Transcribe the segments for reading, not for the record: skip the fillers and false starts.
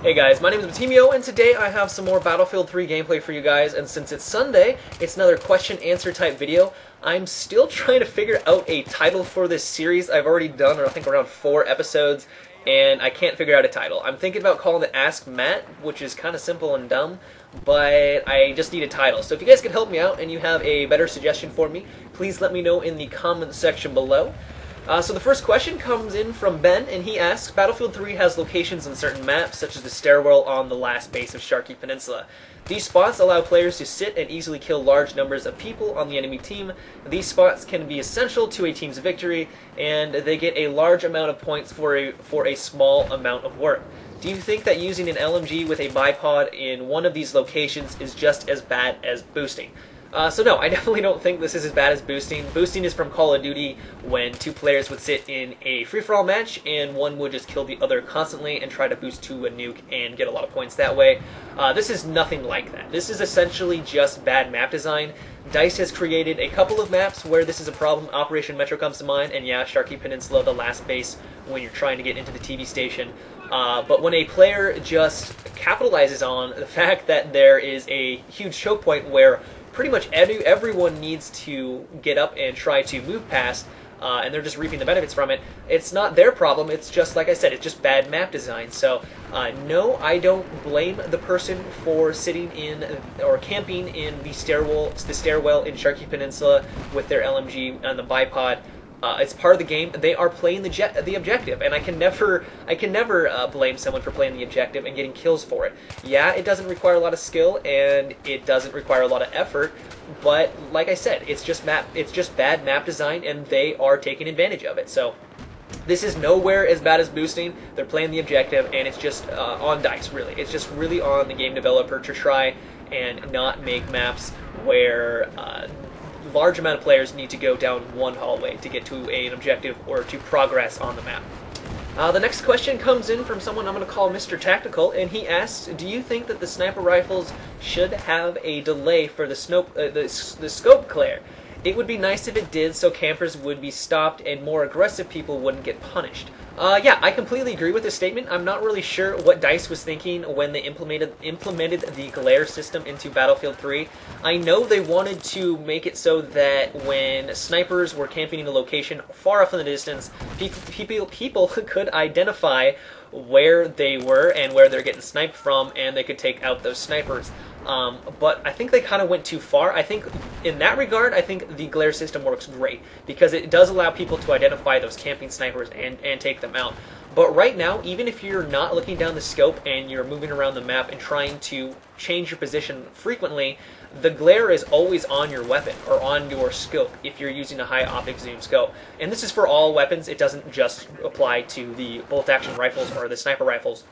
Hey guys, my name is Matimo, and today I have some more Battlefield 3 gameplay for you guys, and since it's Sunday, it's another question-answer type video. I'm still trying to figure out a title for this series. I've already done, I think, around 4 episodes, and I can't figure out a title. I'm thinking about calling it Ask Matt, which is kind of simple and dumb, but I just need a title. So if you guys could help me out and you have a better suggestion for me, please let me know in the comments section below. So the first question comes in from Ben, and he asks, Battlefield 3 has locations on certain maps, such as the stairwell on the last base of Sharky Peninsula. These spots allow players to sit and easily kill large numbers of people on the enemy team. These spots can be essential to a team's victory, and they get a large amount of points for a small amount of work. Do you think that using an LMG with a bipod in one of these locations is just as bad as boosting? So no, I definitely don't think this is as bad as boosting. Boosting is from Call of Duty when 2 players would sit in a free-for-all match and one would just kill the other constantly and try to boost to a nuke and get a lot of points that way. This is nothing like that. This is essentially just bad map design. DICE has created a couple of maps where this is a problem. Operation Metro comes to mind, and yeah, Sharky Peninsula, the last base when you're trying to get into the TV station. But when a player just capitalizes on the fact that there is a huge choke point where pretty much everyone needs to get up and try to move past, and they're just reaping the benefits from it. It's not their problem, it's just, like I said, it's just bad map design. So, no, I don't blame the person for sitting in, or camping in the stairwell in Sharky Peninsula with their LMG and the bipod. It's part of the game. They are playing the objective, and I can never blame someone for playing the objective and getting kills for it. Yeah, it doesn't require a lot of skill, and it doesn't require a lot of effort, but like I said, it's just bad map design, and they are taking advantage of it. So this is nowhere as bad as boosting. They're playing the objective, and it's just on DICE, really. It's just really on the game developer to try and not make maps where large amount of players need to go down one hallway to get to an objective or to progress on the map. The next question comes in from someone I'm going to call Mr. Tactical, and he asks, do you think that the sniper rifles should have a delay for the scope clear? It would be nice if it did, so campers would be stopped and more aggressive people wouldn't get punished. Yeah, I completely agree with this statement. I'm not really sure what DICE was thinking when they implemented the glare system into Battlefield 3. I know they wanted to make it so that when snipers were camping in a location far off in the distance, people could identify where they were and where they're getting sniped from, and they could take out those snipers. But I think they kind of went too far. I think in that regard, I think the glare system works great because it does allow people to identify those camping snipers and take them out. But right now, even if you're not looking down the scope and you're moving around the map and trying to change your position frequently, the glare is always on your weapon or on your scope if you're using a high optic zoom scope. And this is for all weapons. It doesn't just apply to the bolt-action rifles or the sniper rifles.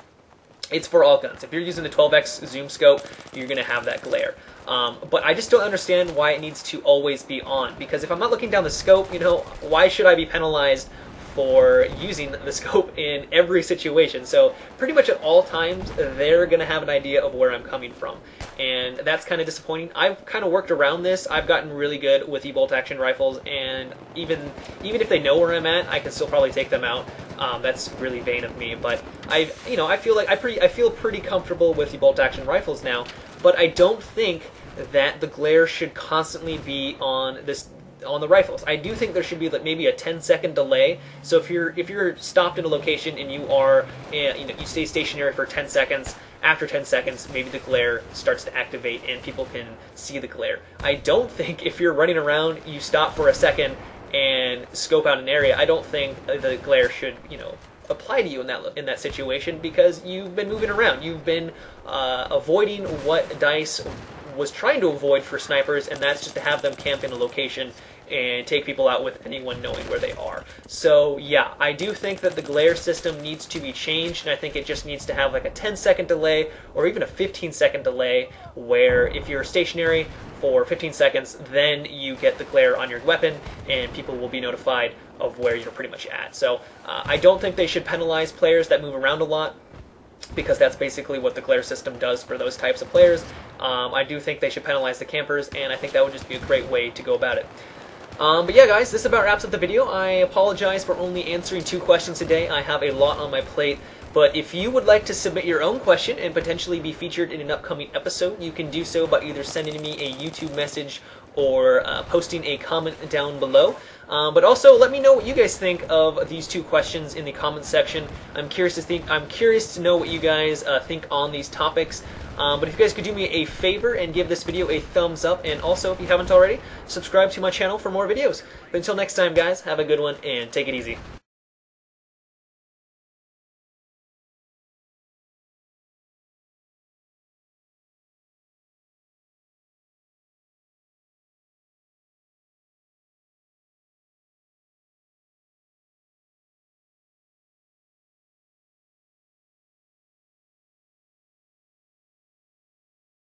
It's for all guns. If you're using the 12x zoom scope, you're going to have that glare. But I just don't understand why it needs to always be on. Because if I'm not looking down the scope, you know, why should I be penalized for using the scope in every situation? So pretty much at all times, they're going to have an idea of where I'm coming from. And that's kind of disappointing. I've kind of worked around this. I've gotten really good with the bolt-action rifles, and even if they know where I'm at, I can still probably take them out. That's really vain of me, but I feel pretty comfortable with the bolt-action rifles now. But I don't think that the glare should constantly be on the rifles. I do think there should be like maybe a 10-second delay. So if you're stopped in a location and you are, you stay stationary for 10 seconds. After 10 seconds, maybe the glare starts to activate and people can see the glare. I don't think if you're running around, you stop for a second and scope out an area, I don't think the glare should, apply to you in that situation, because you've been moving around. You've been avoiding what DICE was trying to avoid for snipers, and that's just to have them camp in a location and take people out with anyone knowing where they are. So yeah, I do think that the glare system needs to be changed, and I think it just needs to have like a 10-second delay or even a 15-second delay, where if you're stationary for 15 seconds, then you get the glare on your weapon and people will be notified of where you're pretty much at. So I don't think they should penalize players that move around a lot, because that's basically what the glare system does for those types of players. I do think they should penalize the campers, and I think that would just be a great way to go about it. But yeah, guys, this about wraps up the video. I apologize for only answering 2 questions today. I have a lot on my plate, But if you would like to submit your own question and potentially be featured in an upcoming episode, you can do so by either sending me a YouTube message or posting a comment down below. But also, let me know what you guys think of these two questions in the comments section. I'm curious to know what you guys think on these topics. But if you guys could do me a favor and give this video a thumbs up, and also, if you haven't already, subscribe to my channel for more videos. But until next time, guys, have a good one and take it easy.